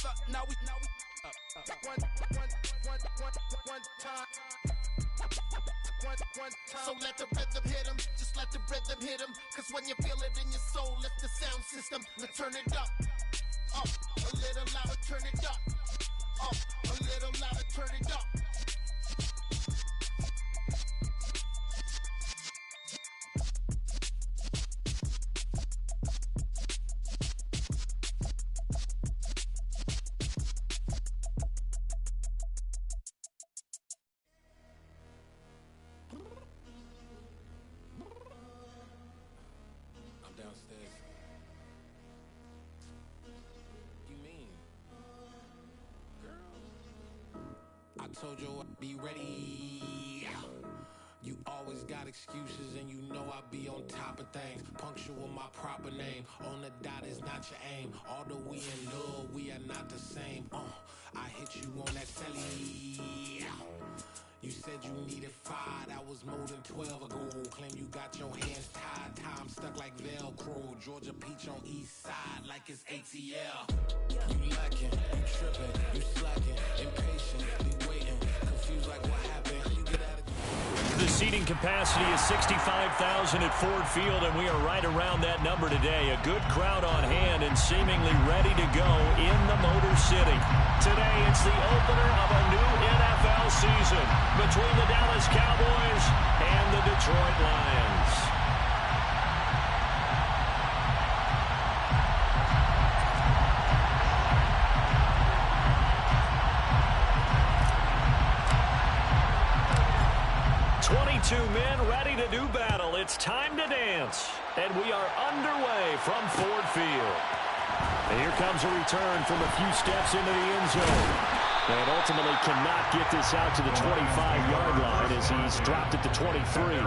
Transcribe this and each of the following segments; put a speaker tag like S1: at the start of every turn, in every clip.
S1: together. Now we one time. One time. So let the rhythm hit him, just let the rhythm hit him. Cause when you feel it in your soul, lift the sound system. Let's turn it up, a little louder, turn it up, a little louder, turn it up.
S2: Downstairs. You mean? Girl, I told you I'd be ready. You always got excuses and you know I be on top of things. Punctual my proper name. On the dot is not your aim. Although we in love, we are not the same. I hit you on that celly. You said you needed 5, that was more than 12 ago. Claim you got your hands tied, time stuck like Velcro. Georgia Peach on east side like it's ATL. You lacking, you tripping, you slacking, impatient, be waiting, confused like what happened. You get out of
S3: The seating capacity is 65,000 at Ford Field, and we are right around that number today. A good crowd on hand and seemingly ready to go in the Motor City. Today, it's the opener of a new NFL season between the Dallas Cowboys and the Detroit Lions. Men ready to do battle. It's time to dance. And we are underway from Ford Field. And here comes a return from a few steps into the end zone. And ultimately cannot get this out to the 25-yard line as he's dropped at the 23.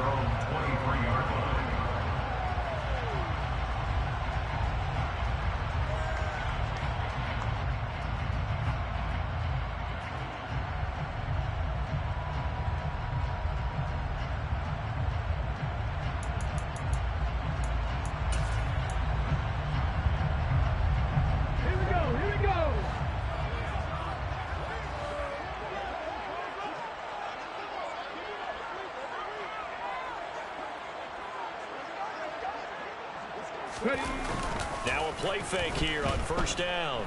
S3: Now a play fake here on first down.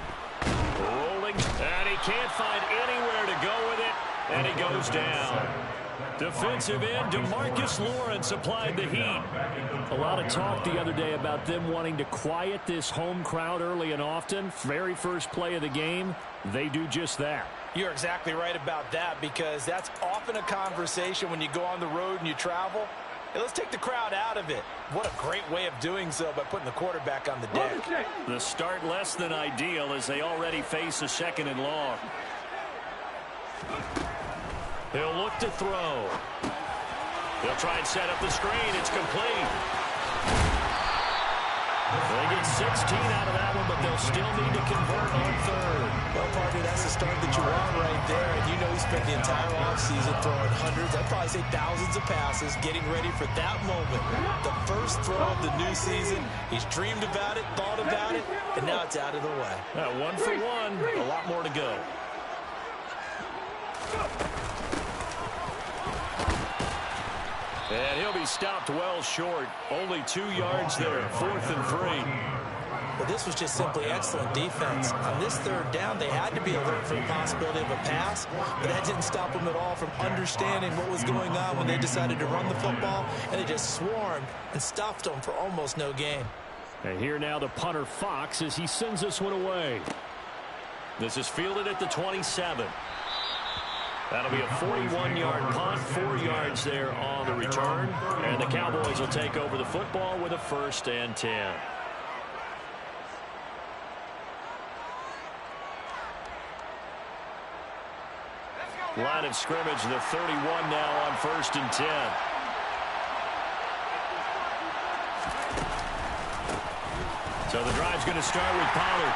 S3: Rolling, and he can't find anywhere to go with it, and he goes down. Defensive end DeMarcus Lawrence applied the heat. A lot of talk the other day about them wanting to quiet this home crowd early and often. Very first play of the game, they do just that.
S4: You're exactly right about that, because that's often a conversation when you go on the road and you travel. Hey, let's take the crowd out of it. What a great way of doing so by putting the quarterback on the deck.
S3: The start less than ideal as they already face a 2nd and long. He'll look to throw. He'll try and set up the screen. It's complete. They get 16 out of that one, but they'll still need to convert on 3rd.
S4: Well, partner, that's the start that you want right there. And you know he spent the entire offseason throwing hundreds, I'd probably say thousands of passes, getting ready for that moment. The first throw of the new season. He's dreamed about it, thought about it, and now it's out of the way.
S3: 1 for 1, a lot more to go. And he'll be stopped well short. Only 2 yards there, 4th and 3.
S4: Well, this was just simply excellent defense. On this 3rd down, they had to be alert for the possibility of a pass, but that didn't stop them at all from understanding what was going on when they decided to run the football, and they just swarmed and stuffed them for almost no gain.
S3: And here now the punter Fox as he sends this one away. This is fielded at the 27. That'll be a 41-yard punt, 4 yards there on the return. And the Cowboys will take over the football with a 1st and 10. Line of scrimmage, the 31 now on 1st and 10. So the drive's going to start with Pollard.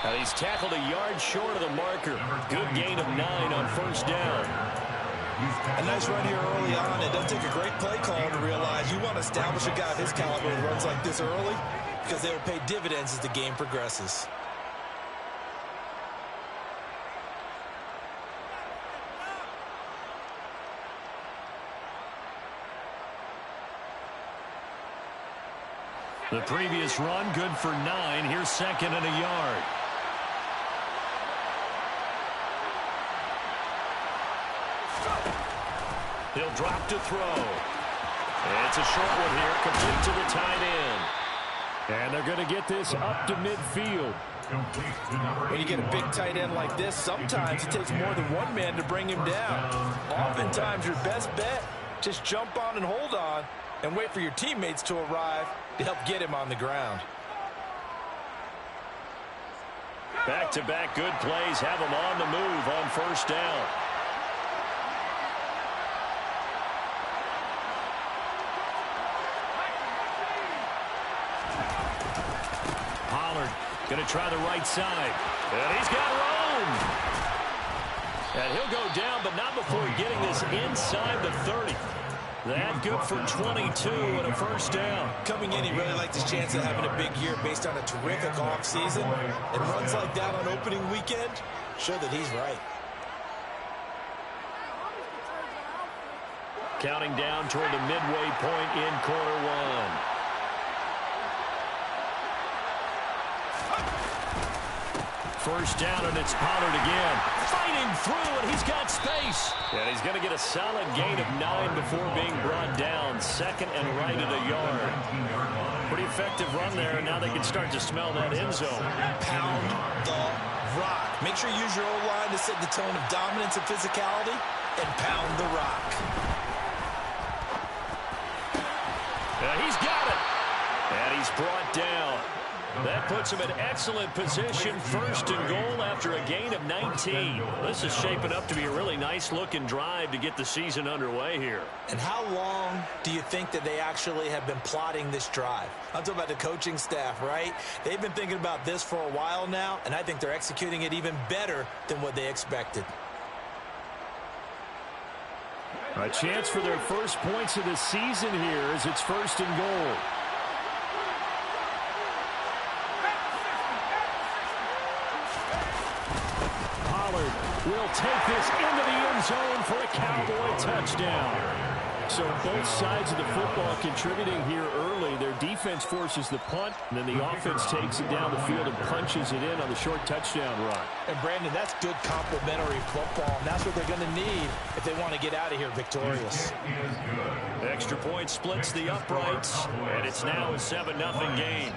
S3: And he's tackled a yard short of the marker. Good gain of 9 on 1st down.
S4: A nice run here early on. It does take a great play call to realize you want to establish a guy of his caliber who runs like this early, because they will pay dividends as the game progresses.
S3: The previous run, good for 9. Here's second and a yard. He'll drop to throw. It's a short one here, complete to the tight end. And they're going to get this up to midfield.
S4: When you get a big tight end like this, sometimes it takes more than one man to bring him down. Oftentimes, your best bet, just jump on and hold on and wait for your teammates to arrive to help get him on the ground.
S3: Back-to-back good plays have him on the move on first down. Pollard going to try the right side. And he's got room. And he'll go down, but not before getting this inside the 30. That good for 22 and a first down.
S4: Coming in, he really liked his chance of having a big year based on a terrific offseason. And runs like that on opening weekend show that he's right.
S3: Counting down toward the midway point in quarter one. First down, and it's Pollard again. Fighting through, and he's got space. And he's going to get a solid gain of 9 before being brought down. Second and right at a yard. Pretty effective run there, and now they can start to smell that end zone.
S4: Pound the rock. Make sure you use your O-line to set the tone of dominance and physicality, and pound the rock.
S3: He's got it. And he's brought down. That puts him in excellent position, first and goal after a gain of 19. This is shaping up to be a really nice-looking drive to get the season underway here.
S4: And how long do you think that they actually have been plotting this drive? I'm talking about the coaching staff, right? They've been thinking about this for a while now, and I think they're executing it even better than what they expected.
S3: A chance for their first points of the season here as it's first and goal. Will take this into the end zone for a Cowboy touchdown. So both sides of the football contributing here early. Their defense forces the punt, and then the offense takes it down the field and punches it in on the short touchdown run.
S4: And, Brandon, that's good complementary football, and that's what they're going to need if they want to get out of here victorious.
S3: Extra point splits the uprights, and it's now a 7-0 game.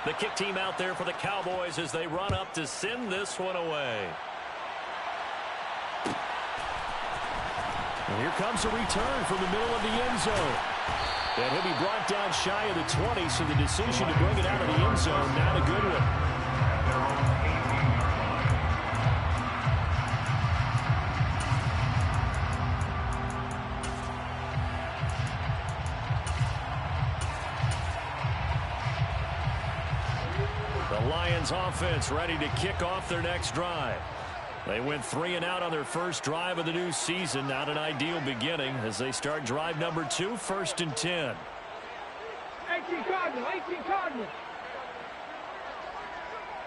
S3: The kick team out there for the Cowboys as they run up to send this one away. And here comes a return from the middle of the end zone. And he'll be brought down shy of the 20, so the decision to bring it out of the end zone, not a good one. Lions offense ready to kick off their next drive. They went 3 and out on their first drive of the new season. Not an ideal beginning as they start drive number 2, first and 10.
S5: 18 Cardinal, 18 Cardinal.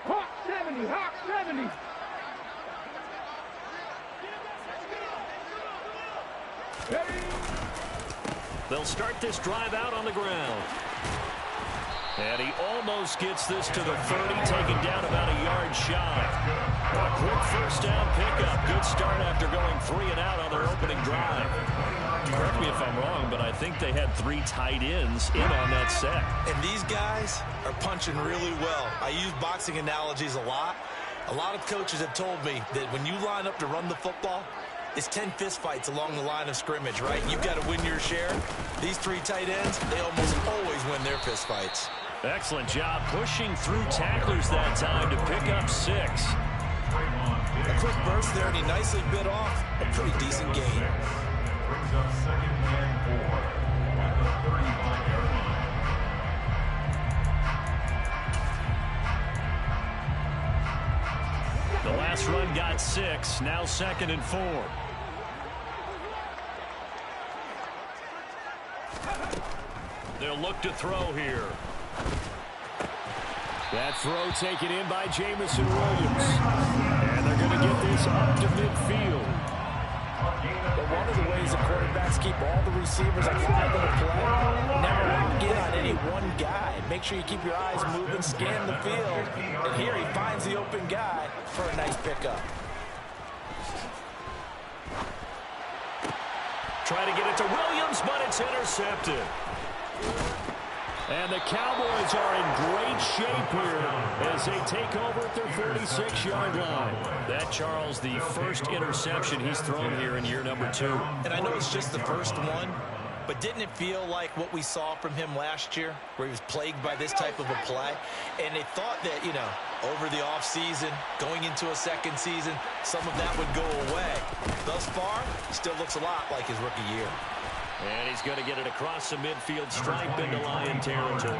S5: Hawk 70, Hawk 70.
S3: They'll start this drive out on the ground. And he almost gets this to the 30, taken down about a yard shy. A quick first down pickup. Good start after going 3 and out on their opening drive. Correct me if I'm wrong, but I think they had 3 tight ends in on that set.
S4: And these guys are punching really well. I use boxing analogies a lot. A lot of coaches have told me that when you line up to run the football, it's 10 fistfights along the line of scrimmage, right? You've got to win your share. These 3 tight ends, they almost always win their fistfights.
S3: Excellent job pushing through tacklers that time to pick up 6.
S4: A quick burst there, and he nicely bit off a pretty decent gain.
S6: Brings up second and 4 at the 35-yard line.
S3: The last run got 6, now second and 4. They'll look to throw here. That throw taken in by Jameson Williams. And they're going to get this up to midfield.
S4: But one of the ways the quarterbacks keep all the receivers alive in the play, never lock in on any one guy. Make sure you keep your eyes moving, scan the field. And here he finds the open guy for a nice pickup.
S3: Trying to get it to Williams, but it's intercepted. And the Cowboys are in great shape here as they take over at their 46-yard line. That, Charles, the first interception he's thrown here in year number 2.
S4: And I know it's just the first one, but didn't it feel like what we saw from him last year, where he was plagued by this type of a play? And they thought that, you know, over the offseason, going into a second season, some of that would go away. Thus far, still looks a lot like his rookie year.
S3: And he's going to get it across the midfield stripe into Lion territory.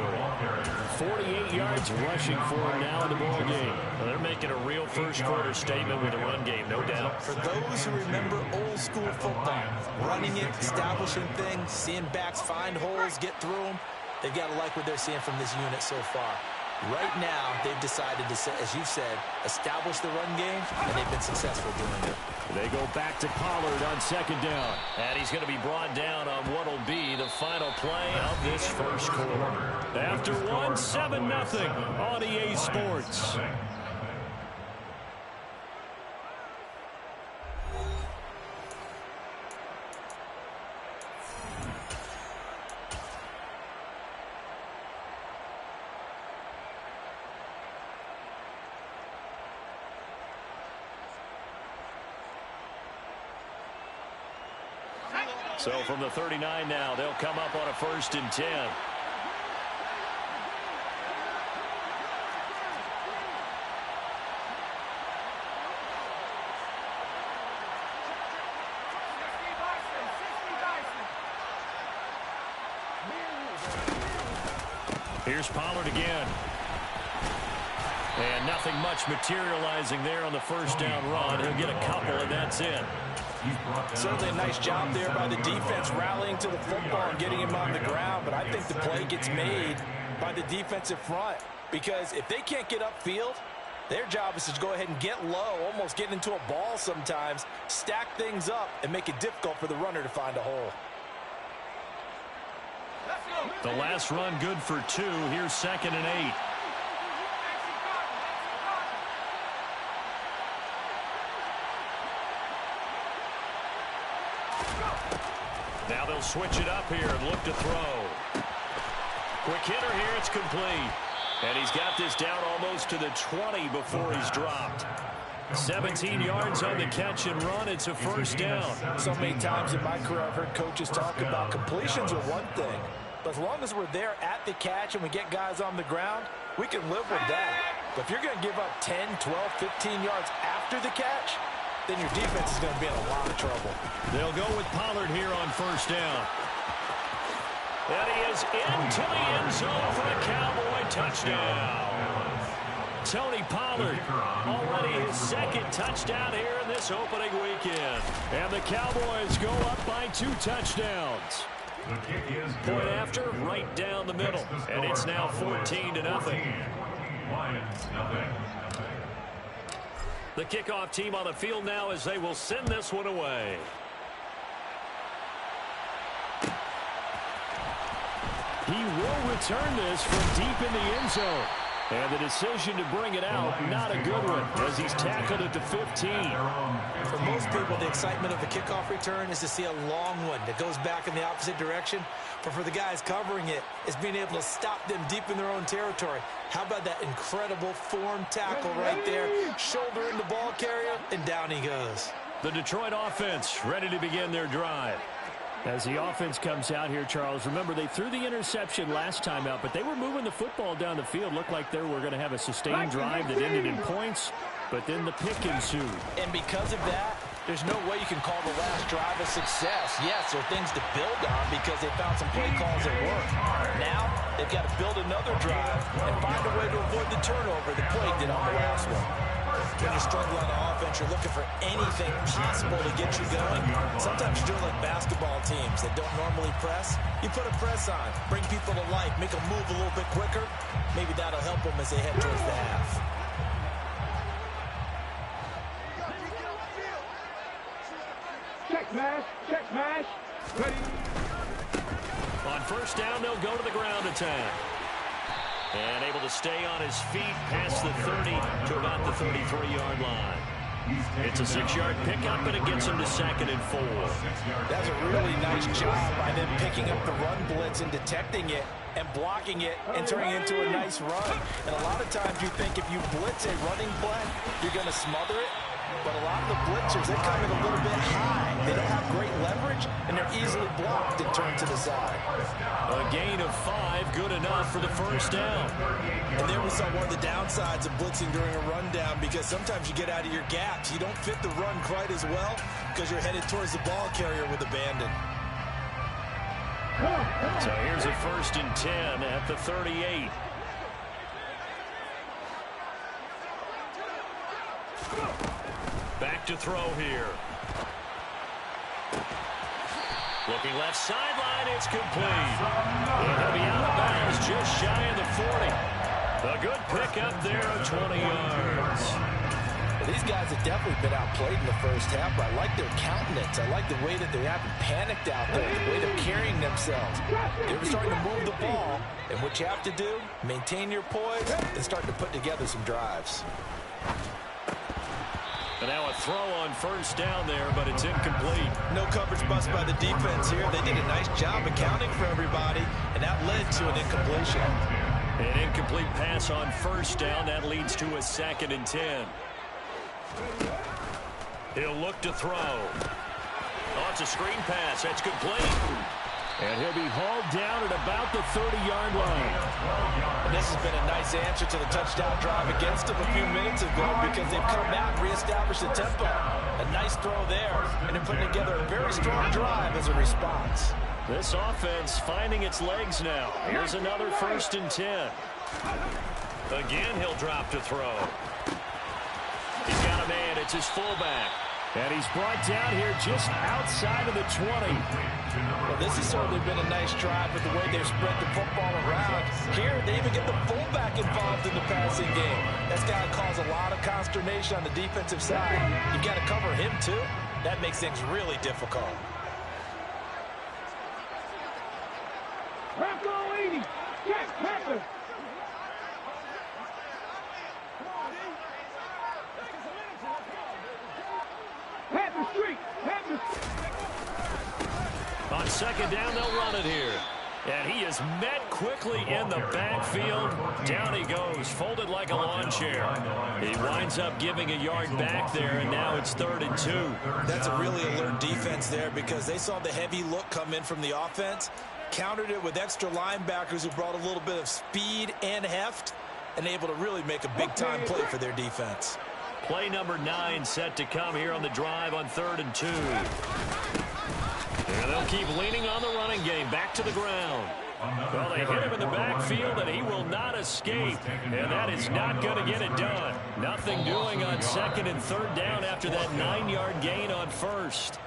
S3: 48 yards rushing for him now in the ball game. Well, they're making a real first-quarter statement with a run game, no doubt.
S4: For those who remember old-school football, running it, establishing things, seeing backs find holes, get through them, they've got to like what they're seeing from this unit so far. Right now, they've decided to, as you said, establish the run game, and they've been successful doing it.
S3: They go back to Pollard on second down. And he's going to be brought down on what will be the final play of this first quarter. After one, 7-0 on EA Sports. So from the 39 now, they'll come up on a 1st and 10. Here's Pollard again. And nothing much materializing there on the first down run. He'll get a couple, and that's it.
S4: Certainly a nice job there by the defense rallying to the football and getting him on the ground, but I think the play gets made by the defensive front, because if they can't get upfield, their job is to go ahead and get low, almost get into a ball sometimes, stack things up, and make it difficult for the runner to find a hole.
S3: The last run good for 2. Here's 2nd and 8. Now they'll switch it up here and look to throw. Quick hitter here, it's complete. And he's got this down almost to the 20 before he's dropped. 17 yards on the catch and run. It's a first down.
S4: So many times in my career I've heard coaches talk about completions are one thing, but as long as we're there at the catch and we get guys on the ground, we can live with that. But if you're going to give up 10, 12, 15 yards after the catch, then your defense is going to be in a lot of trouble.
S3: They'll go with Pollard here on first down. And he is into the end zone for a Cowboy touchdown. Tony Pollard, already his 2nd touchdown here in this opening weekend. And the Cowboys go up by 2 touchdowns. Point after, right down the middle. And it's now 14-0.
S6: Lions, nothing.
S3: The kickoff team on the field now as they will send this one away. He will return this from deep in the end zone. And the decision to bring it out, not a good one, as he's tackled at the 15.
S4: For most people, the excitement of the kickoff return is to see a long one that goes back in the opposite direction. But for the guys covering it, it's being able to stop them deep in their own territory. How about that incredible form tackle right there? Shoulder in the ball carrier, and down he goes.
S3: The Detroit offense ready to begin their drive. As the offense comes out here, Charles, remember they threw the interception last time out, but they were moving the football down the field. Looked like they were going to have a sustained drive that ended in points, but then the pick ensued.
S4: And because of that, there's no way you can call the last drive a success. Yes, there are things to build on because they found some play calls that work. Now, they've got to build another drive and find a way to avoid the turnover that plagued it on the last one. when you're struggling on offense, you're looking for anything possible to get you going. Sometimes you're doing like basketball teams that don't normally press. You put a press on, bring people to life, make them move a little bit quicker. Maybe that'll help them as they head towards the half.
S5: Check smash, check smash. Ready.
S3: On first down, they'll go to the ground attack. And able to stay on his feet past the 30 to about the 33-yard line. It's a 6-yard pickup, and it gets him to 2nd and 4.
S4: That's a really nice job by them picking up the run blitz and detecting it and blocking it and turning it into a nice run. And a lot of times you think if you blitz a running play, you're going to smother it. But a lot of the blitzers, they come in a little bit high. They don't have great leverage, and they're easily blocked and turned to the side.
S3: A gain of 5, good enough for the first down.
S4: And there we saw one of the downsides of blitzing during a rundown, because sometimes you get out of your gaps. You don't fit the run quite as well because you're headed towards the ball carrier with abandon.
S3: So here's a 1st and 10 at the 38. Back to throw here. Looking left sideline, it's complete. It'll be out of bounds just shy of the 40. A good pickup there of 20 yards.
S4: Well, these guys have definitely been outplayed in the first half, but I like their countenance. I like the way that they haven't panicked out there, the way they're carrying themselves. They're starting to move the ball, and what you have to do, maintain your poise and start to put together some drives.
S3: And now a throw on first down there, but it's incomplete.
S4: No coverage bust by the defense here. They did a nice job accounting for everybody, and that led to an incompletion.
S3: An incomplete pass on first down. That leads to a 2nd and 10. He'll look to throw. Oh, it's a screen pass. That's complete. And he'll be hauled down at about the 30-yard line.
S4: And this has been a nice answer to the touchdown drive against them a few minutes ago, because they've come out and reestablished the tempo. A nice throw there, and they're putting together a very strong drive as a response.
S3: This offense finding its legs now. Here's another 1st and 10. Again, he'll drop to throw. He's got a man. It's his fullback. And he's brought down here just outside of the 20.
S4: Well, this has certainly been a nice drive with the way they've spread the football around. Here, they even get the fullback involved in the passing game. That's got to cause a lot of consternation on the defensive side. You've got to cover him, too. That makes things really difficult.
S5: Bronco 80. Check, Pepper. Pepper Street. Pepper.
S3: On 2nd down, they'll run it here. And he is met quickly in the backfield. Down he goes, folded like a lawn chair. He winds up giving a yard back there, and now it's 3rd and 2.
S4: That's a really alert defense there, because they saw the heavy look come in from the offense, countered it with extra linebackers who brought a little bit of speed and heft, and able to really make a big-time play for their defense.
S3: Play number 9 set to come here on the drive on 3rd and 2. And they'll keep leaning on the running game. Back to the ground. Well, they hit him in the backfield, and he will not escape. And that is not going to get it done. Nothing doing on 2nd and 3rd down after that 9-yard gain on 1st.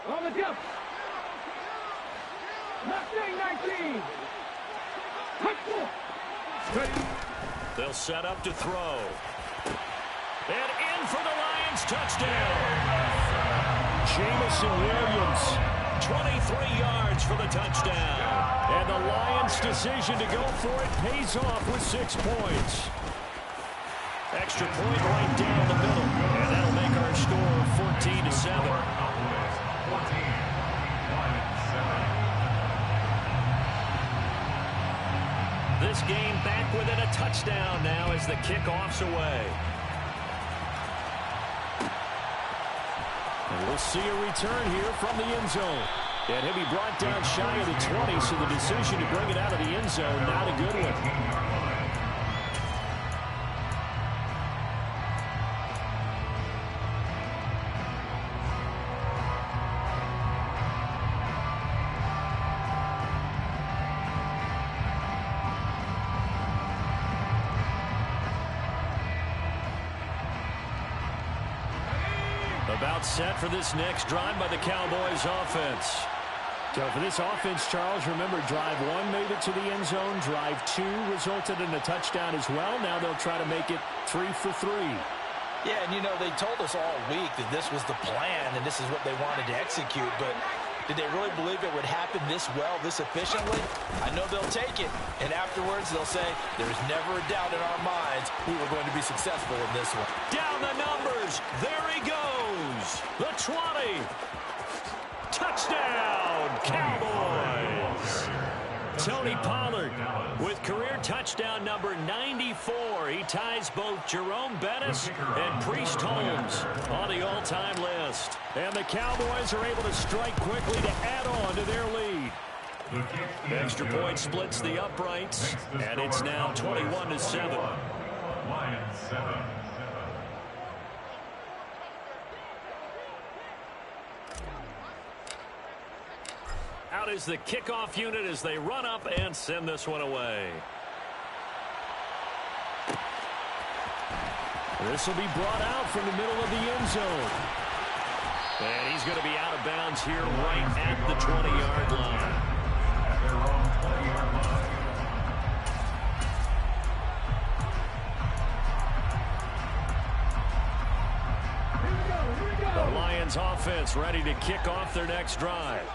S5: On the jump. Mustang 19. Ready.
S3: They'll set up to throw. And in for the Lions touchdown. Jamison Williams, 23 yards for the touchdown. And the Lions' decision to go for it pays off with 6 points. Extra point right down the middle. And that'll make our score 14-7. This game back within a touchdown now as the kickoff's away. And we'll see a return here from the end zone. And he'll be brought down shy of the 20, so the decision to bring it out of the end zone, not a good one. About set for this next drive by the Cowboys offense.
S7: So for this offense, Charles, remember, drive 1 made it to the end zone. Drive 2 resulted in a touchdown as well. Now they'll try to make it 3 for 3.
S4: Yeah, and, you know, they told us all week that this was the plan and this is what they wanted to execute, but did they really believe it would happen this well, this efficiently? I know they'll take it, and afterwards they'll say, there's never a doubt in our minds we were going to be successful in this one.
S3: Down the numbers. There he goes. The 20. Touchdown, Cowboys. Tony Pollard with career touchdown number 94. He ties both Jerome Bettis and Priest Holmes on the all-time list. And the Cowboys are able to strike quickly to add on to their lead. Extra point splits the uprights, and it's now 21-7.
S6: Lions 7.
S3: Out is the kickoff unit as they run up and send this one away.
S7: This will be brought out from the middle of the end zone.
S3: And he's going to be out of bounds here right at the 20-yard line.
S6: At their own 20-yard line.
S3: The Lions offense ready to kick off their next drive.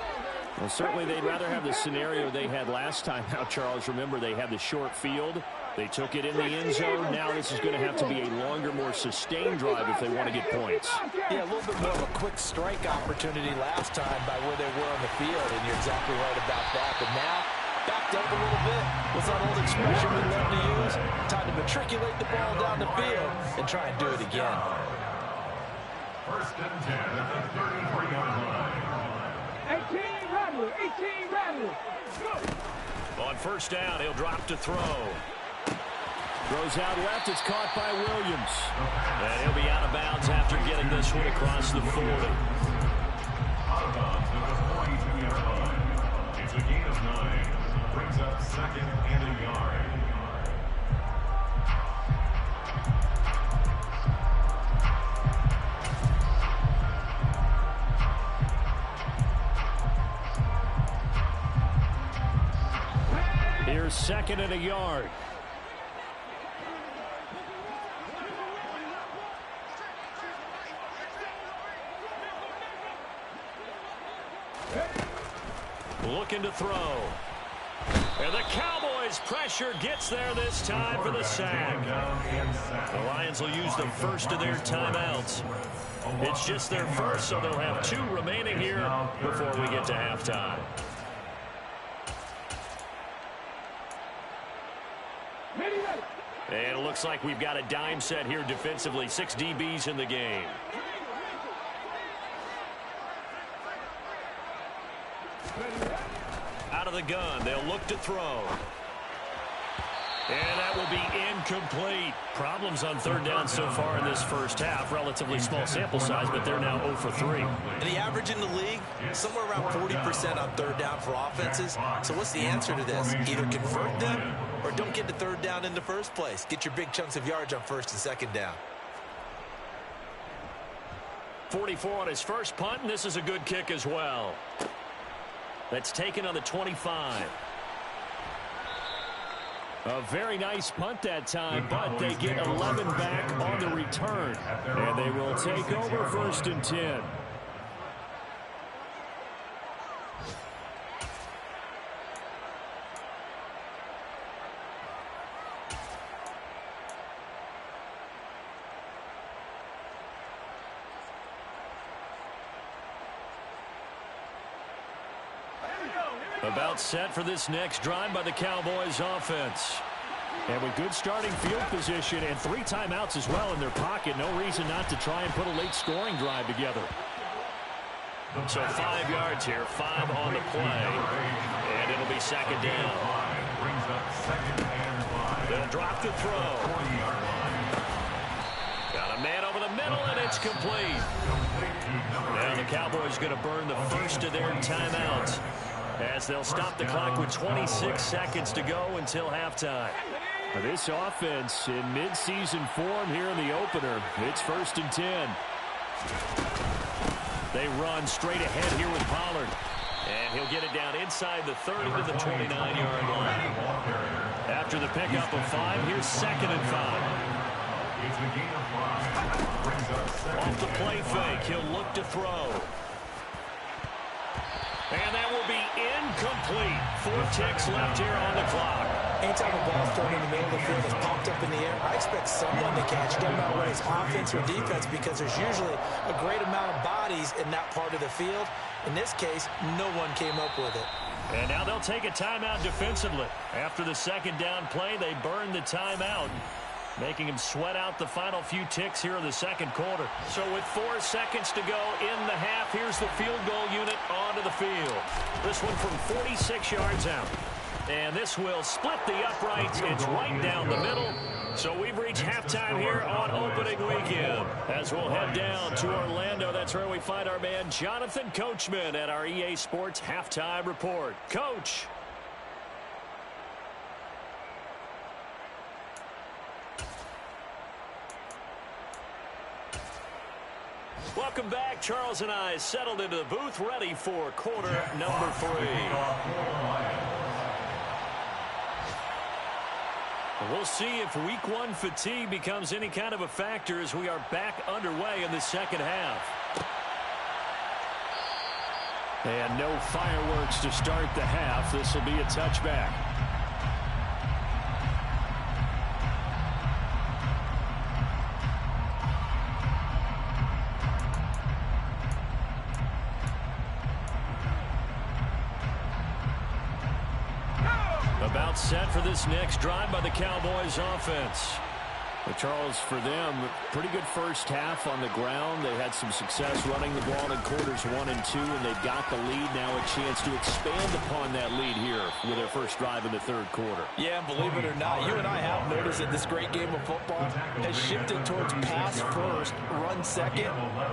S7: Well, certainly they'd rather have the scenario they had last time. Now, Charles, remember, they had the short field. They took it in the end zone. Now this is going to have to be a longer, more sustained drive if they want to get points.
S4: Yeah, a little bit more of a quick strike opportunity last time by where they were on the field, and you're exactly right about that. But now, backed up a little bit. What's that old expression we love to use? Time to matriculate the ball down the field and try and do it again.
S6: First and 10 at the 33-yard line.
S5: 18 Rattler, 18 Rattler. Go.
S3: On first down, he'll drop to throw.
S7: Throws out left. It's caught by Williams.
S3: And he'll be out of bounds after getting this one across the 40.
S6: Out of bounds at the 42-yard line. It's a gain of 9. Brings up second and a yard.
S7: Here's second and a yard.
S3: Looking to throw. And the Cowboys pressure gets there this time for the sack. The Lions will use the first of their timeouts. It's just their first, so they'll have 2 remaining here before we get to halftime. And it looks like we've got a dime set here defensively. 6 DBs in the game. Out of the gun, they'll look to throw. And that will be incomplete. Problems on third down so far in this first half. Relatively small sample size, but they're now 0 for 3.
S4: And the average in the league, somewhere around 40% on third down for offenses. So what's the answer to this? Either convert them or don't get to third down in the first place. Get your big chunks of yards on first and second down.
S3: 44 on his first punt, and this is a good kick as well. That's taken on the 25.
S7: A very nice punt that time, but they get 11 back on the return. And they will take over first and 10.
S3: About set for this next drive by the Cowboys offense.
S7: And with good starting field position and 3 timeouts as well in their pocket, no reason not to try and put a late scoring drive together.
S3: So 5 yards here, 5 on the play, and it'll be second down. They'll drop the throw. Got a man over the middle, and it's complete. Now the Cowboys going to burn the first of their timeouts, as they'll stop the clock with 26 seconds to go until halftime.
S7: This offense in midseason form here in the opener. It's first and 10.
S3: They run straight ahead here with Pollard. And he'll get it down inside the 30 to the 29-yard line. After the pickup of 5, here's 2nd and 5.
S6: It's a gain of 5. Brings up 2nd.
S3: Off the play fake, he'll look to throw. And that will be incomplete. 4 ticks left here on the clock.
S4: Anytime a ball's thrown in the middle of the field that's popped up in the air, I expect someone to catch it. Doesn't matter whether it's offense or defense, because there's usually a great amount of bodies in that part of the field. In this case, no one came up with it.
S3: And now they'll take a timeout defensively. After the 2nd down play, they burn the timeout, making him sweat out the final few ticks here in the 2nd quarter. So with 4 seconds to go in the half, here's the field goal unit onto the field. This one from 46 yards out. And this will split the uprights. It's right down the middle. So we've reached halftime here on opening weekend. As we'll head down to Orlando, that's where we find our man Jonathan Coachman at our EA Sports Halftime Report. Coach. Welcome back. Charles and I settled into the booth, ready for quarter number 3. We'll see if week 1 fatigue becomes any kind of a factor as we are back underway in the 2nd half. And no fireworks to start the half. This will be a touchback. About set for this next drive by the Cowboys offense. But Charles, for them, pretty good first half on the ground. They had some success running the ball in quarters 1 and 2, and they've got the lead now, a chance to expand upon that lead here with their first drive in the 3rd quarter.
S4: Yeah, and believe it or not, you and I have noticed that this great game of football has shifted towards pass first, run second.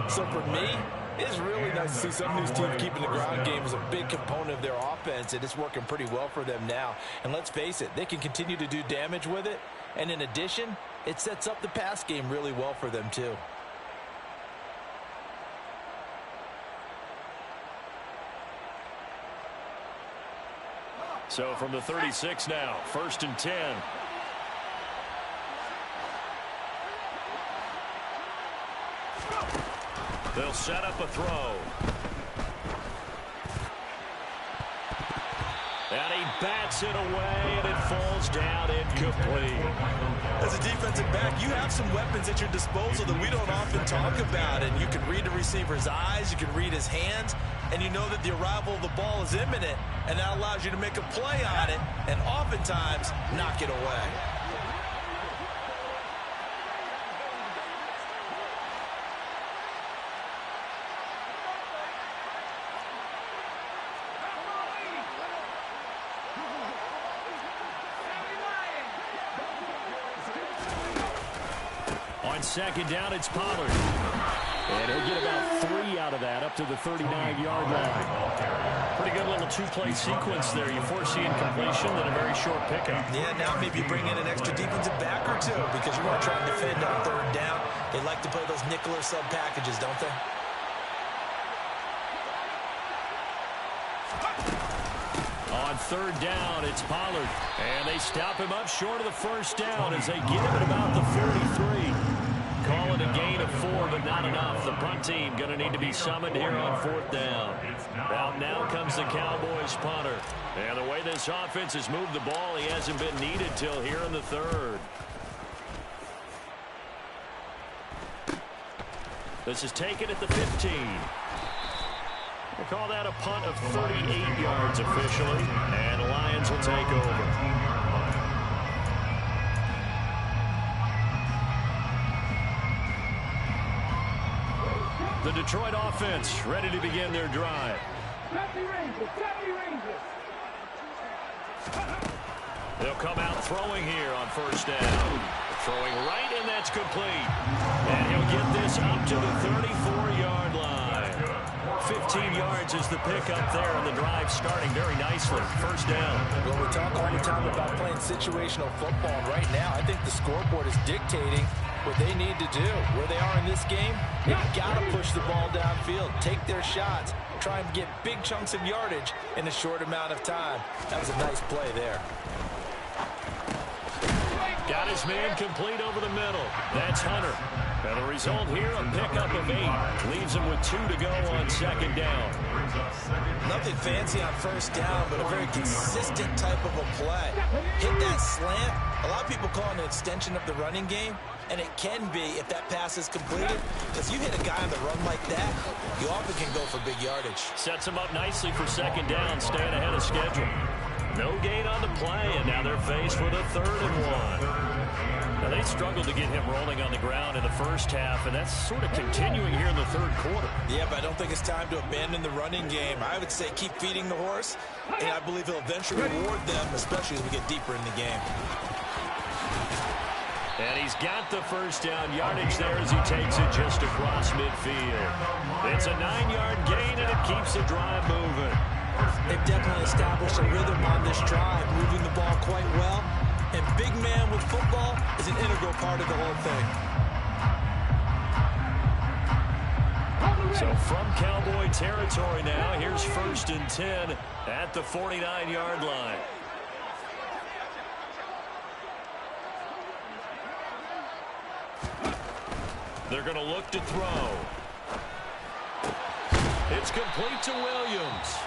S4: So for me, it's really nice to see some of these teams keeping the ground game as a big component of their offense, and it's working pretty well for them now. And let's face it, they can continue to do damage with it. And in addition, it sets up the pass game really well for them too.
S3: So from the 36 now, 1st and 10. They'll set up a throw. And he bats it away, and it falls down incomplete.
S4: As a defensive back, you have some weapons at your disposal that we don't often talk about. And you can read the receiver's eyes, you can read his hands, and you know that the arrival of the ball is imminent. And that allows you to make a play on it, and oftentimes knock it away.
S3: On 2nd down, it's Pollard. And he'll get about 3 out of that up to the 39-yard line. Pretty good little 2-play sequence there. You foresee incompletion, then a very short pickup.
S4: Yeah, now maybe bring in an extra defensive back or 2 because you want to try and defend on 3rd down. They like to play those nickel or sub packages, don't they?
S3: On 3rd down, it's Pollard. And they stop him up short of the 1st down as they get him at about the 43. Call it a gain of 4, but not enough. The punt team going to need to be summoned here on 4th down. Out now comes the Cowboys punter. And the way this offense has moved the ball, he hasn't been needed till here in the 3rd. This is taken at the 15. We'll call that a punt of 38 yards officially. And the Lions will take over. The Detroit offense ready to begin their drive. They'll come out throwing here on 1st down. Throwing right, and that's complete. And he'll get this up to the 34-yard line. 15 yards is the pickup there, and the drive starting very nicely. 1st down.
S4: Well, we talk all the time about playing situational football, and right now I think the scoreboard is dictating what they need to do. Where they are in this game, they've got to push the ball downfield, take their shots, try and get big chunks of yardage in a short amount of time. That was a nice play there.
S3: Got his man complete over the middle. That's Hunter. And the result here, a pickup of 8. Leaves him with 2 to go on second down.
S4: Nothing fancy on first down, but a very consistent type of a play. Hit that slant. A lot of people call it an extension of the running game, and it can be if that pass is completed. Because you hit a guy on the run like that, you often can go for big yardage.
S3: Sets him up nicely for second down, staying ahead of schedule. No gain on the play, and now they're faced with a 3rd and 1. Now, they struggled to get him rolling on the ground in the first half, and that's sort of continuing here in the third quarter.
S4: Yeah, but I don't think it's time to abandon the running game. I would say keep feeding the horse, and I believe he'll eventually reward them, especially as we get deeper in the game.
S3: And he's got the first down yardage there as he takes it just across midfield. It's a 9-yard gain, and it keeps the drive moving.
S4: They've definitely established a rhythm on this drive, moving the ball quite well. And big man with football is an integral part of the whole thing.
S3: So from Cowboy territory now, here's 1st and 10 at the 49-yard line. They're going to look to throw. It's complete to Williams.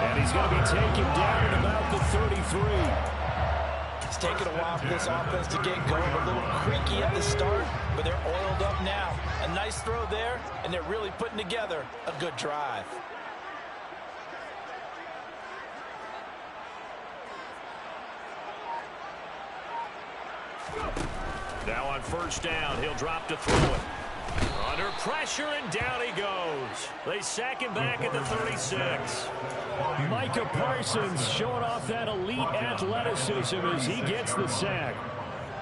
S3: And he's going to be taken down at about the 33.
S4: It's taken a while for this offense to get going. A little creaky at the start, but they're oiled up now. A nice throw there, and they're really putting together a good drive.
S3: Now on first down, he'll drop to throw it. Under pressure, and down he goes. They sack him back at the 36.
S7: Micah Parsons showing off that elite athleticism as he gets the sack.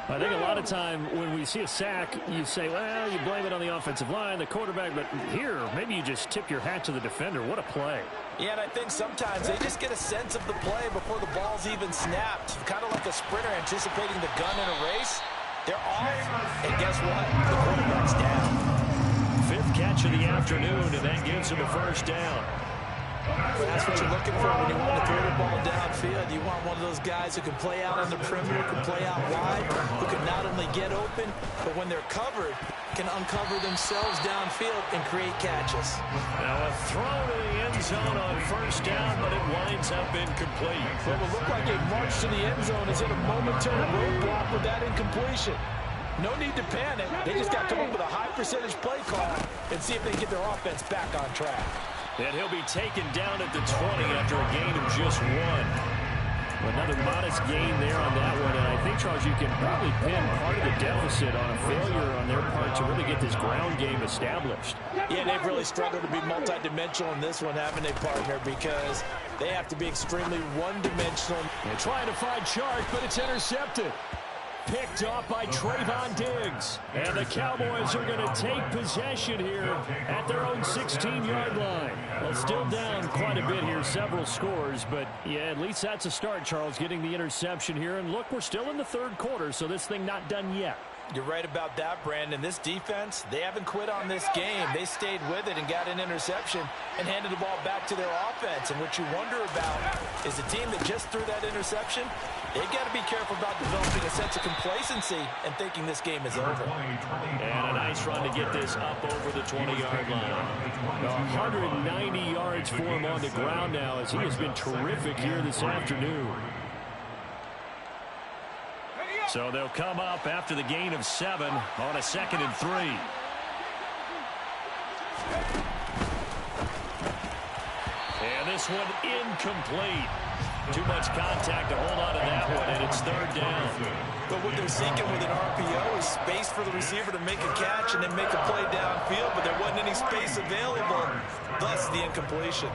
S7: I think a lot of time when we see a sack, you say, well, you blame it on the offensive line, the quarterback, but here, maybe you just tip your hat to the defender. What a play.
S4: Yeah, and I think sometimes they just get a sense of the play before the ball's even snapped. Kind of like a sprinter anticipating the gun in a race. They're off, and guess what? The quarterback's down.
S3: 5th catch of the afternoon, and that gives him a first down.
S4: Well, that's what you're looking for when you want to throw the ball downfield. You want one of those guys who can play out on the perimeter, can play out wide, who can not only get open, but when they're covered, can uncover themselves downfield and create catches.
S3: Now a throw to the end zone on first down, but it winds up incomplete.
S4: Well, it looked like a march to the end zone is in a momentary roadblock with that incompletion. No need to panic. They just got to come up with a high percentage play call and see if they can get their offense back on track.
S3: And he'll be taken down at the 20 after a gain of just 1.
S7: Another modest gain there on that one, and I think, Charles, you can probably pin part of the deficit on a failure on their part to really get this ground game established.
S4: Yeah, they've really struggled to be multidimensional in this one, haven't they, partner, because they have to be extremely one-dimensional.
S7: They're trying to find Chark, but it's intercepted. Picked off by Trayvon Diggs. And the Cowboys are going to take possession here at their own 16-yard line. Well, still down quite a bit here, several scores, but yeah, at least that's a start, Charles, getting the interception here. And look, we're still in the third quarter, so this thing not done yet.
S4: You're right about that, Brandon. This defense, they haven't quit on this game. They stayed with it and got an interception and handed the ball back to their offense. And what you wonder about is the team that just threw that interception, they've got to be careful about developing a sense of complacency and thinking this game is over.
S3: And a nice run to get this up over the 20-yard line.
S7: 190 yards for him on the ground now as he has been terrific here this afternoon.
S3: So they'll come up after the gain of 7 on a 2nd and 3. And this one incomplete. Too much contact to hold on to that one, and it's 3rd down.
S4: But what they're seeking with an RPO is space for the receiver to make a catch and then make a play downfield, but there wasn't any space available, thus the incompletion.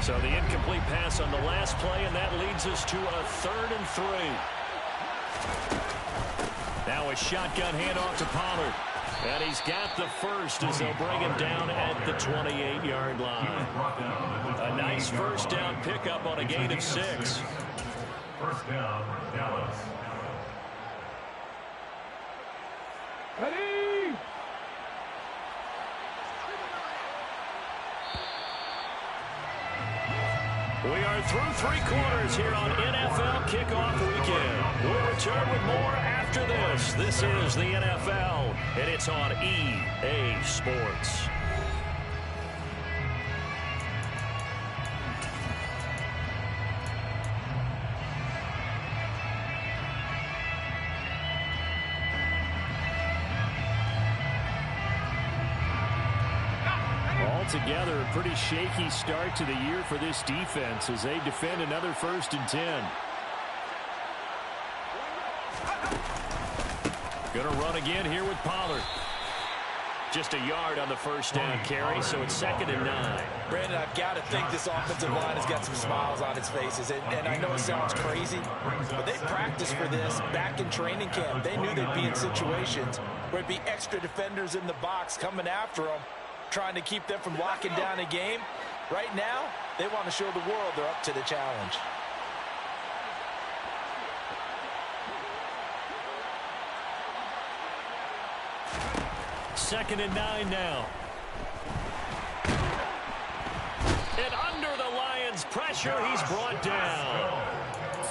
S3: So the incomplete pass on the last play, and that leads us to a 3rd and 3. Now a shotgun handoff to Pollard. And he's got the first as they'll bring him down at the 28-yard line. A nice first down pickup on a gain of 6.
S6: First down, Dallas.
S5: Ready?
S3: We are through 3 quarters here on NFL Kickoff Weekend. We'll return with more after this. This is the NFL, and it's on EA Sports. Altogether, a pretty shaky start to the year for this defense as they defend another 1st and 10. Going to run again here with Pollard. Just a yard on the first down carry, so it's 2nd and 9.
S4: Brandon, I've got to think this offensive line has got some smiles on its faces. And I know it sounds crazy, but they practiced for this back in training camp. They knew they'd be in situations where it'd be extra defenders in the box coming after them, trying to keep them from locking down a game. Right now, they want to show the world they're up to the challenge.
S3: Second and 9 now. And under the Lions' pressure, he's brought down.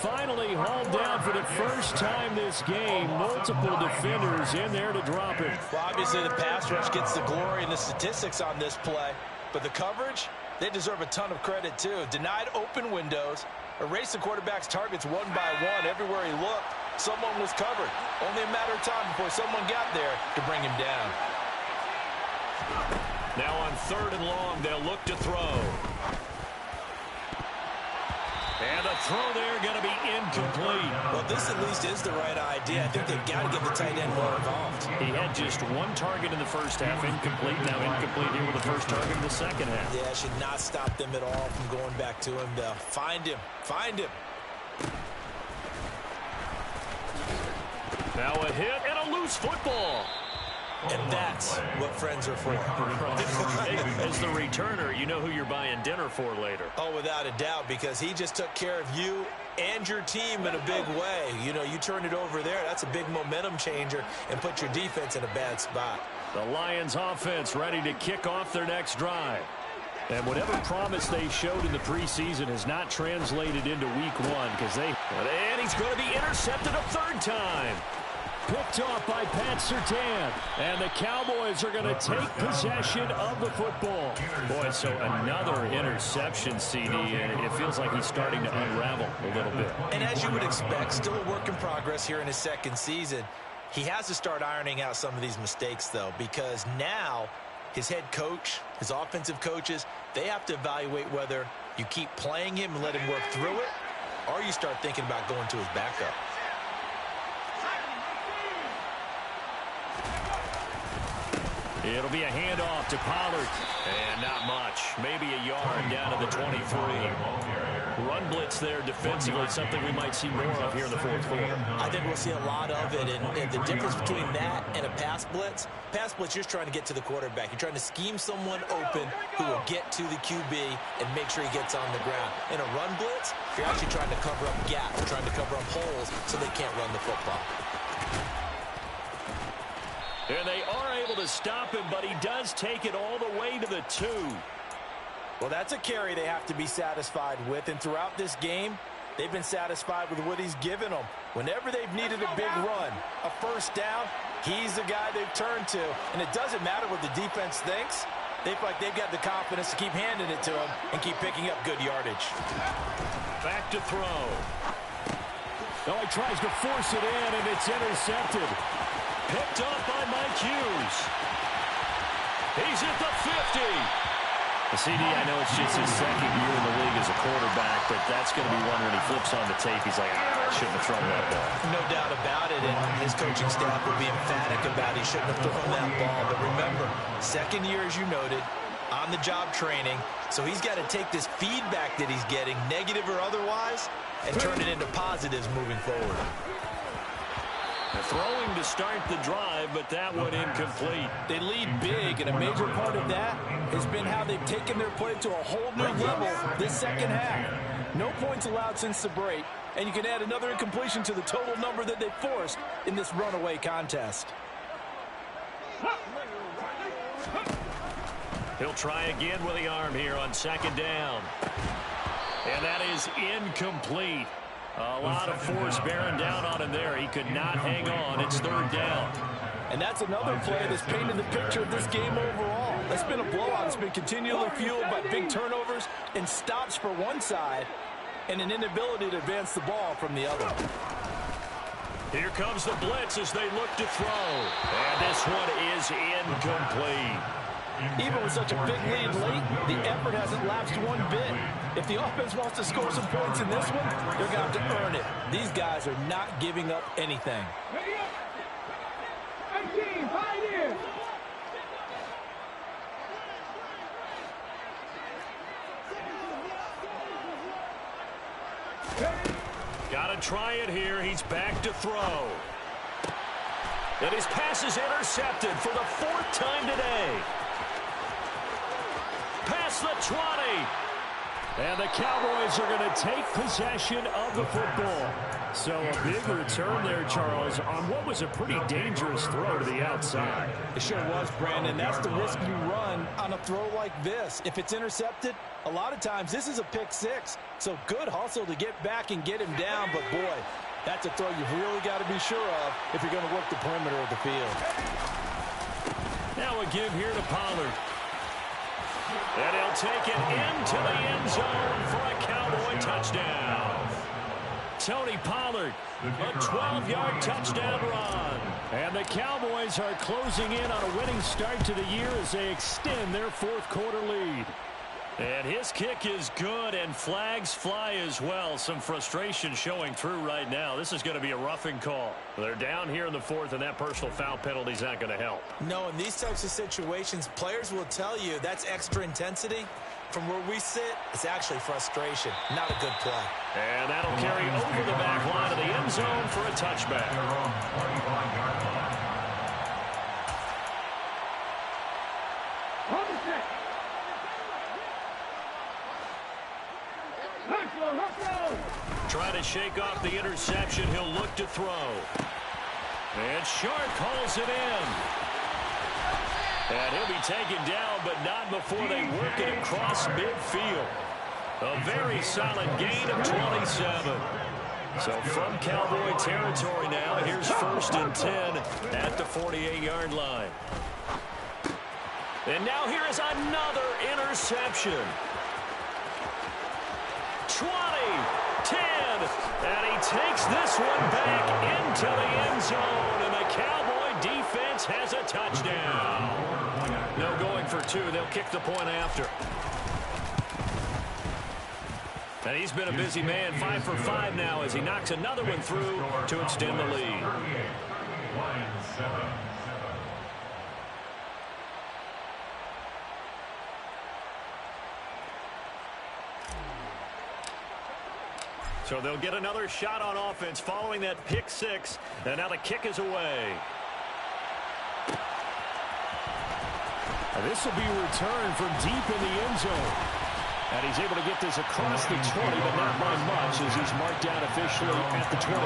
S3: Finally hauled down for the first time this game. Multiple defenders in there to drop him.
S4: Well, obviously the pass rush gets the glory and the statistics on this play, but the coverage, they deserve a ton of credit too. Denied open windows, erased the quarterback's targets one by one. Everywhere he looked, someone was covered. Only a matter of time before someone got there to bring him down.
S3: Now on 3rd and long, they'll look to throw. And the throw there going to be incomplete.
S4: Well, this at least is the right idea. I think they've got to get the tight end more involved.
S3: He had just 1 target in the first half, incomplete. Now incomplete here with the first target in the second half.
S4: Yeah, should not stop them at all from going back to him, though. Find him. Find him.
S3: Now a hit and a loose football.
S4: And that's what friends are for.
S3: As the returner, you know who you're buying dinner for later.
S4: Oh, without a doubt, because he just took care of you and your team in a big way. You know, you turn it over there, that's a big momentum changer and put your defense in a bad spot.
S3: The Lions offense ready to kick off their next drive. And whatever promise they showed in the preseason has not translated into week 1 because and he's going to be intercepted a 3rd time. Picked off by Pat Surtain. And the Cowboys are going to take possession of the football. Boy, so another interception, CD, and it feels like he's starting to unravel a little bit.
S4: And as you would expect, still a work in progress here in his 2nd season. He has to start ironing out some of these mistakes, though, because now his head coach, his offensive coaches, they have to evaluate whether you keep playing him and let him work through it, or you start thinking about going to his backup.
S3: It'll be a handoff to Pollard. And not much. Maybe a yard down to the 23. Run blitz there defensively, something we might see more of here in the 4th quarter.
S4: I think we'll see a lot of it. And the difference between that and a pass blitz, you're just trying to get to the quarterback. You're trying to scheme someone open who will get to the QB and make sure he gets on the ground. In a run blitz, you're actually trying to cover up gaps. You're trying to cover up holes so they can't run the football.
S3: And they are able to stop him, but he does take it all the way to the 2.
S4: Well, that's a carry they have to be satisfied with. And throughout this game, they've been satisfied with what he's given them. Whenever they've needed a big run, a first down, he's the guy they've turned to. And it doesn't matter what the defense thinks. They feel like they've got the confidence to keep handing it to him and keep picking up good yardage.
S3: Back to throw.
S7: Oh, he tries to force it in, and it's intercepted.
S3: Picked up by Mike Hughes. He's at the 50. CD, I know it's just his 2nd year in the league as a quarterback, but that's going to be one when he flips on the tape. He's like, I shouldn't have thrown that ball.
S4: No doubt about it, and his coaching staff will be emphatic about he shouldn't have thrown that ball. But remember, 2nd year, as you noted, on-the-job training, so he's got to take this feedback that he's getting, negative or otherwise, and turn it into positives moving forward.
S3: Throwing to start the drive, but that one incomplete.
S4: They lead big, and a major part of that has been how they've taken their play to a whole new level this second half. No points allowed since the break, and you can add another incompletion to the total number that they forced in this runaway contest.
S3: He'll try again with the arm here on second down. And that is incomplete. A lot of force bearing down on him there. He could not hang on. It's third down.
S4: And that's another play that's painted the picture of this game overall. It's been a blowout. It's been continually fueled by big turnovers and stops for one side and an inability to advance the ball from the other.
S3: Here comes the blitz as they look to throw. And this one is incomplete.
S4: Even with such a big lead late, the effort hasn't lapsed one bit. If the offense wants to score some points in this one, they're going to have to earn it. These guys are not giving up anything.
S5: 18, pioneer.
S3: Got to try it here. He's back to throw. And his pass is intercepted for the fourth time today. Past the 20.
S7: And the Cowboys are going to take possession of the football. So a big return there, Charles, on what was a pretty dangerous throw to the outside.
S4: It sure was, Brandon. That's the risk you run on a throw like this. If it's intercepted, a lot of times this is a pick six. So good hustle to get back and get him down. But, boy, that's a throw you've really got to be sure of if you're going to work the perimeter of the field.
S3: Now a give here to Pollard. And he'll take it into the end zone for a Cowboy touchdown. Tony Pollard, a 12-yard touchdown run. And the Cowboys are closing in on a winning start to the year as they extend their fourth quarter lead. And his kick is good, and flags fly as well. Some frustration showing through right now. This is going to be a roughing call. They're down here in the fourth, and that personal foul penalty is not going to help.
S4: No, in these types of situations, players will tell you that's extra intensity. From where we sit, it's actually frustration, not a good play.
S3: And that'll carry over the back line of the end zone for a touchback. Trying to shake off the interception. He'll look to throw. And Sharp calls it in. And he'll be taken down, but not before they work it across midfield. A very solid gain of 27. So from Cowboy territory now, here's 1st and 10 at the 48-yard line. And now here is another interception. 20, 10, and he takes this one back into the end zone, and the Cowboy defense has a touchdown. No going for two. They'll kick the point after. And he's been a busy man, 5 for 5 now as he knocks another one through to extend the lead. So they'll get another shot on offense following that pick six, and now the kick is away.
S7: And this will be returned from deep in the end zone. And he's able to get this across the 20, but not by much as he's marked down officially at the 21.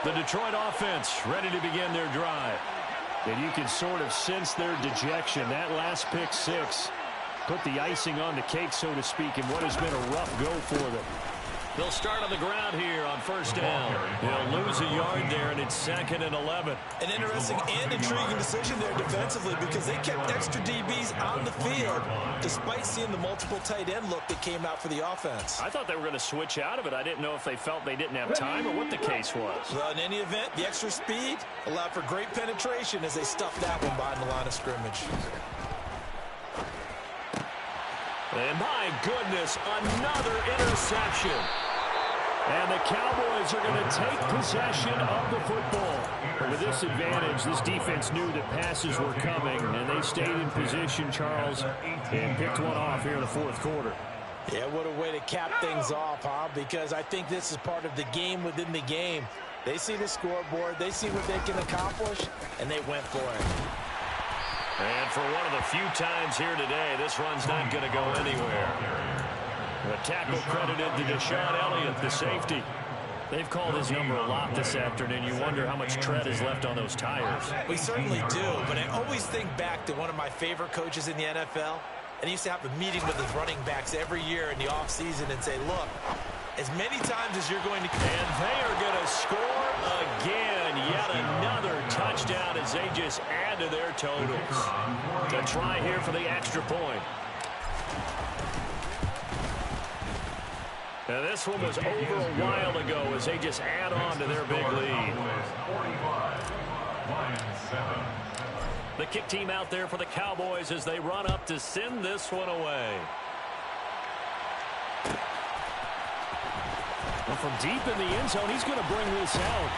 S3: The Detroit offense ready to begin their drive.
S7: And you can sort of sense their dejection. That last pick six put the icing on the cake, so to speak, in what has been a rough go for them.
S3: They'll start on the ground here on 1st down. They'll lose a yard there, and it's 2nd and 11.
S4: An interesting and intriguing decision there defensively because they kept extra DBs on the field despite seeing the multiple tight end look that came out for the offense.
S3: I thought they were going to switch out of it. I didn't know if they felt they didn't have time or what the case was.
S4: Well, in any event, the extra speed allowed for great penetration as they stuffed that one behind the line of scrimmage.
S3: And my goodness, another interception.
S7: And the Cowboys are going to take possession of the football. But with this advantage, this defense knew that passes were coming, and they stayed in position, Charles, and picked one off here in the fourth quarter.
S4: Yeah, what a way to cap things off, huh? Because I think this is part of the game within the game. They see the scoreboard, they see what they can accomplish, and they went for it.
S3: And for one of the few times here today, this run's not going to go anywhere. The tackle credited to Deshaun Elliott, the safety. They've called his number a lot this afternoon. You wonder how much tread is left on those tires.
S4: We certainly do, but I always think back to one of my favorite coaches in the NFL. And he used to have a meeting with his running backs every year in the offseason and say, look, as many times as you're going to...
S3: And they are going to score again. Yet another touchdown as they just add to their totals. To try here for the extra point. Now this one was over a while ago as they just add on to their big lead.
S6: 45, Lions 7.
S3: The kick team out there for the Cowboys as they run up to send this one away.
S7: Well, from deep in the end zone, he's going to bring this out.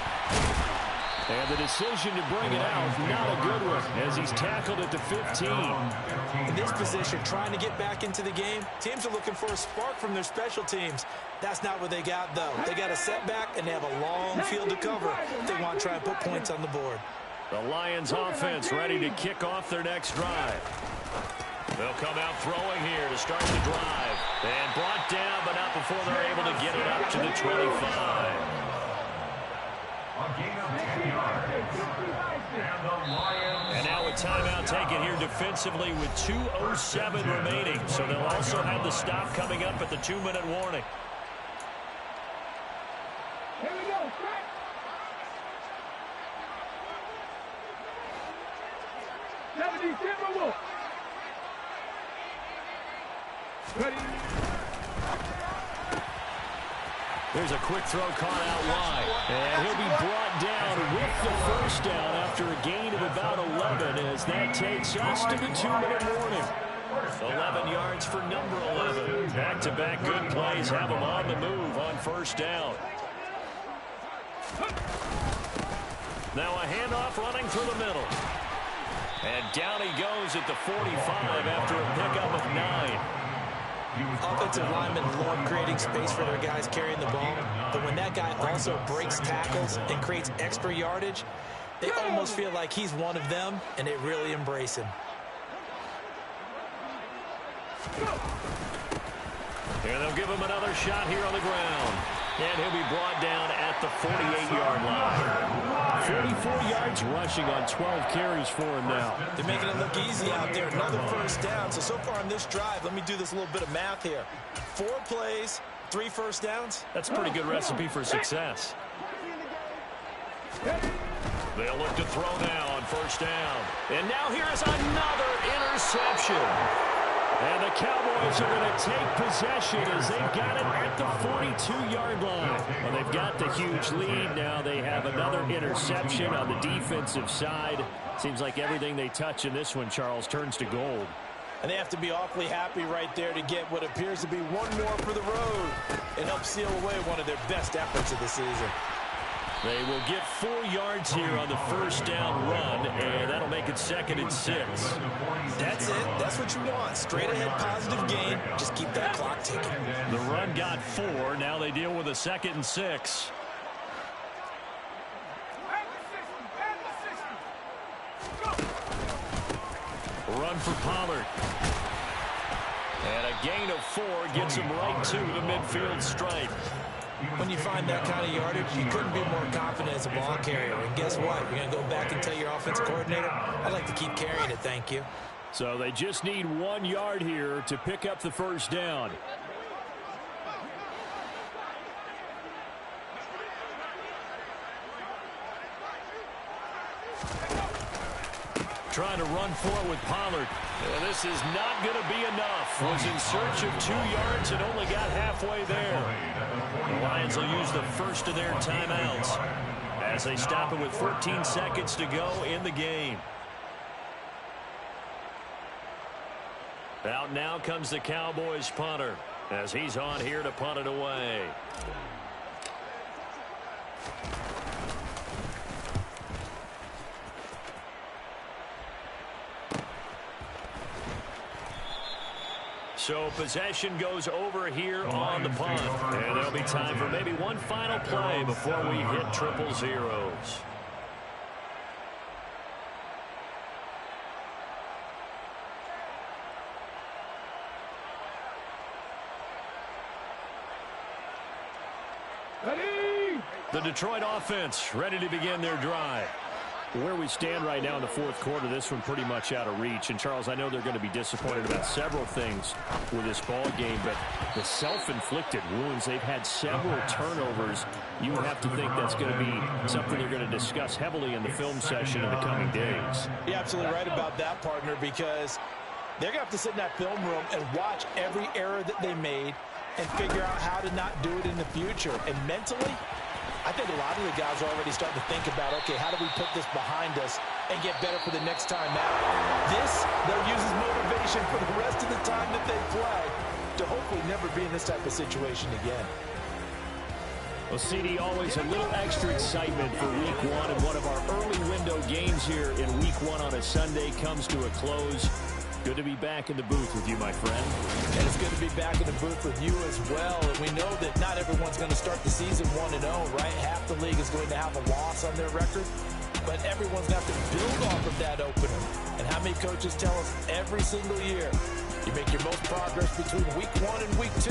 S7: And the decision to bring it out, not a good one, as he's tackled at the 15.
S4: In this position, trying to get back into the game, teams are looking for a spark from their special teams. That's not what they got, though. They got a setback, and they have a long field to cover if they want to try and put points on the board.
S3: The Lions offense ready to kick off their next drive. They'll come out throwing here to start the drive. And brought down, but not before they're able to get it up to the 25. And now a timeout taken here defensively with 2:07 remaining. So they'll also have the stop coming up at the 2-minute warning.
S5: Here we go, strike. Timberwolves. Ready.
S3: There's a quick throw caught out wide.
S7: And he'll be brought down with the first down after a gain of about 11 as that takes us to the 2-minute warning.
S3: 11 yards for number 11. Back-to-back good plays have him on the move on first down. Now a handoff running through the middle. And down he goes at the 45 after a pickup of 9.
S4: Offensive linemen love creating space for their guys carrying the ball, but when that guy also breaks tackles and creates extra yardage, they almost feel like he's one of them, and they really embrace him.
S3: And they'll give him another shot here on the ground. And he'll be brought down at the 48-yard line.
S7: 44 yards rushing on 12 carries for him now.
S4: They're making it look easy out there. Another first down. So far on this drive, let me do this little bit of math here. 4 plays, 3 first downs.
S3: That's a pretty good recipe for success. They'll look to throw now on first down. And now here is another interception.
S7: And the Cowboys are going to take possession as they've got it at the 42-yard line. Well, they've got the huge lead. Now they have another interception on the defensive side. Seems like everything they touch in this one, Charles, turns to gold.
S4: And they have to be awfully happy right there to get what appears to be one more for the road and help seal away one of their best efforts of the season.
S3: They will get 4 yards here on the first down run, and that'll make it 2nd and 6.
S4: That's it. That's what you want. Straight ahead positive gain. Just keep that clock ticking.
S3: The run got 4. Now they deal with a 2nd and 6. Run for Pollard. And a gain of 4 gets him right to the midfield stripe.
S4: When you find that kind of yardage, you couldn't be more confident as a ball carrier. And guess what? You're going to go back and tell your offensive coordinator, I'd like to keep carrying it, thank you.
S7: So they just need 1 yard here to pick up the first down.
S3: Trying to run for it with Pollard. And this is not going to be enough. Was in search of 2 yards and only got halfway there. The Lions will use the first of their timeouts as they stop it with 14 seconds to go in the game. Out now comes the Cowboys punter as he's on here to punt it away. So possession goes over here on the punt. And there'll be time for maybe one final play before we hit triple zeros.
S5: Ready?
S3: The Detroit offense ready to begin their drive.
S7: Where we stand right now in the fourth quarter, this one pretty much out of reach. And, Charles, I know they're going to be disappointed about several things with this ball game, but the self-inflicted wounds, they've had several turnovers. You have to think that's going to be something they're going to discuss heavily in the film session in the coming days.
S4: You're absolutely right about that, partner, because they're going to have to sit in that film room and watch every error that they made and figure out how to not do it in the future. And mentally, I think a lot of the guys are already starting to think about, okay, how do we put this behind us and get better for the next time out? This, they'll use as motivation for the rest of the time that they play to hopefully never be in this type of situation again.
S7: Well, CD, always a little extra excitement for week one, and one of our early window games here in week one on a Sunday comes to a close. Good to be back in the booth with you, my friend.
S4: And it's good to be back in the booth with you as well. And we know that not everyone's going to start the season 1-0, right? Half the league is going to have a loss on their record. But everyone's going to have to build off of that opener. And how many coaches tell us every single year, you make your most progress between week 1 and week 2.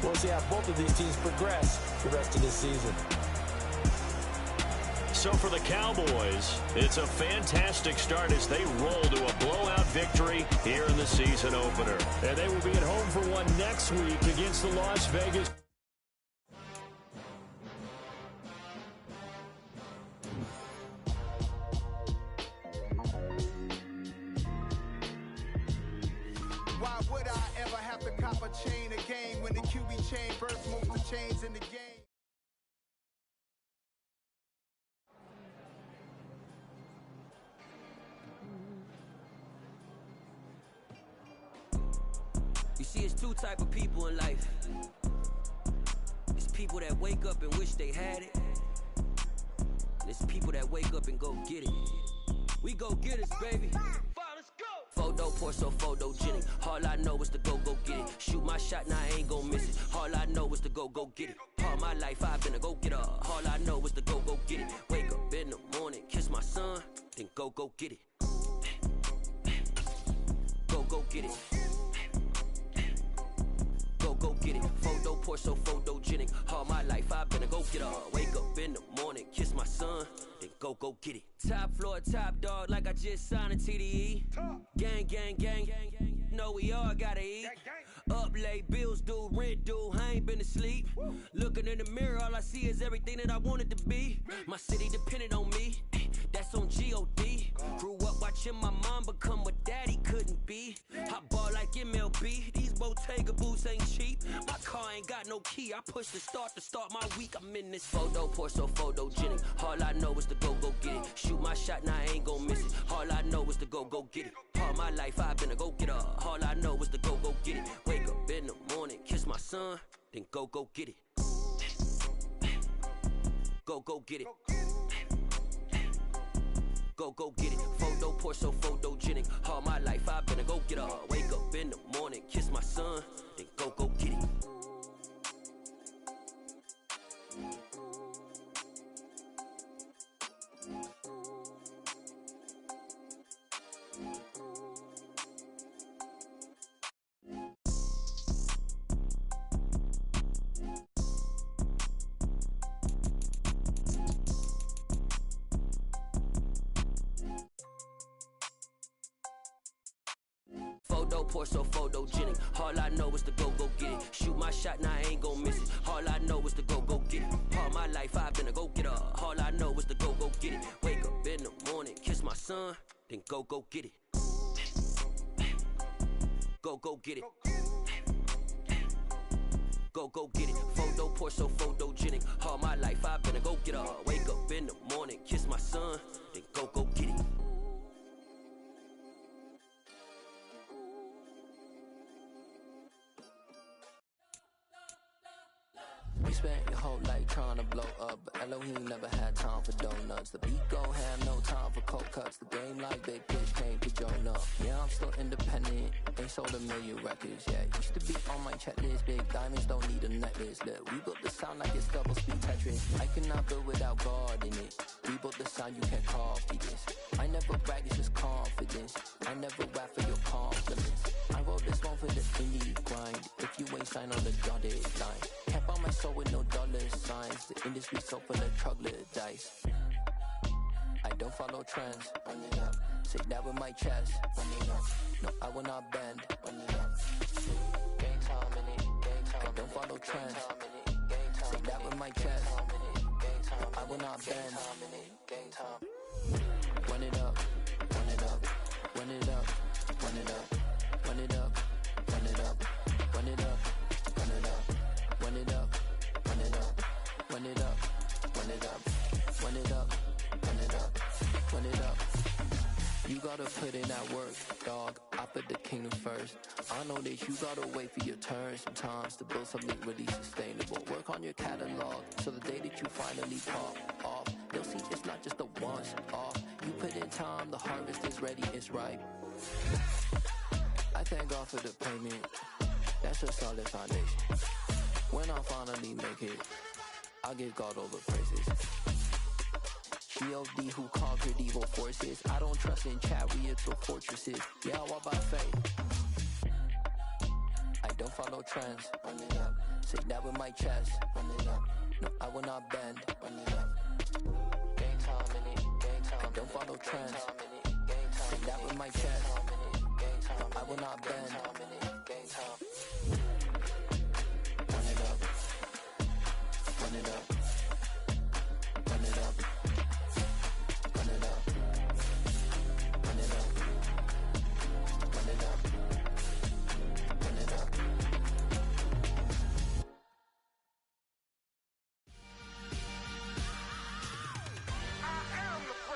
S4: We'll see how both of these teams progress the rest of this season.
S3: So for the Cowboys, it's a fantastic start as they roll to a blowout victory here in the season opener.
S7: And they will be at home for one next week against the Las Vegas.
S1: Why would I ever have to cop a chain a game when the QB chain first moves the chains in the game?
S8: You see, it's two type of people in life. It's people that wake up and wish they had it. And it's people that wake up and go get it. We go get it, baby. Photo pour so photogenic. All I know is to go get it. Shoot my shot, now I ain't gon' miss it. All I know is to go get it. All my life I've been a go-getter. All I know is to go get it. Wake up in the morning, kiss my son, then go get it. Go get it. Go get it. Photo pour so photogenic. All my life I've been a go-getter. Wake up in the morning, kiss my son, then go get it. Top floor, top dog, like I just signed a TDE. Gang. Know we all gotta eat. Up late, bills due, rent due, I ain't been asleep. Looking in the mirror, all I see is everything that I wanted to be. My city depended on me, that's on G.O.D. Grew up watching my mom become what daddy couldn't be. I ball like MLB, these Bottega boots ain't cheap. My car ain't got no key, I push the start to start my week. I'm in this photo pour so photogenic. All I know is to go get it. Shoot my shot, now I ain't gon' miss it. All I know is to go get it. All my life I've been a go-getter. All I know is to go get it. Wake up in the morning, kiss my son, then go get it. Go get it. Go get it. Photo pour so photogenic. All my life I've been a go-getter. Wake up in the morning, kiss my son, then go get it. Photo pour so photogenic. All I know is to go get it. Shoot my shot, now I ain't gon' miss it. All I know is to go get it. All my life I've been a go-getter. All I know is to go get it. Wake up in the morning, kiss my son, then go get it. Go get it. Go get it. Photo pour so photogenic. All my life I've been a go-getter. Wake up in the morning, kiss my son, then go get it.
S9: spent your whole life trying to blow up, but Elohim never had time for donuts. The beat go have no time for cold cuts. The game like Big Pitch came to join up. Yeah, I'm still independent, ain't sold a million records yet. Used to be on my checklist, big diamonds don't need a necklace. Look, we built the sound like it's double speed Tetris. I cannot build without God in it. We built the sound, you can't copy this. I never brag, it's just confidence. I never rap for your compliments. I wrote this one for the indie grind. If you ain't signed on the dotted line, can't buy my soul with no dollar signs. The industry so full of troglodytes. I don't follow trends. Run it up. Say that with my chest. Run it up. No, I will not bend. Run it up. Gang time in it. Gang time. I don't follow trends. Say that with my chest. I will not bend. Gang time. Run it up. Run it up. Run it up. Run it up. Run it up. Run it up. Run it up. Run it up. Run it up. Run it up. Run it up. Run it up. Run it up. Run it up. Run it up. You gotta put in that work, dog. I put the kingdom first. I know that you gotta wait for your turn sometimes to build something really sustainable. Work on your catalog so the day that you finally pop off, they'll see it's not just a once off. You put in time, the harvest is ready, it's ripe. I thank God for the payment. That's a solid foundation. When I finally make it, I give God all the praises. G.O.D. who conquered evil forces. I don't trust in chariots or fortresses. Yeah, I walk by faith. I don't follow trends. Run it up. Say that with my chest. Run it up. No, I will not bend. Run it up. Gang time in it. Gang time. I don't follow trends. Say that with my chest. I will not bend. Gang time. Run it up. Run it up.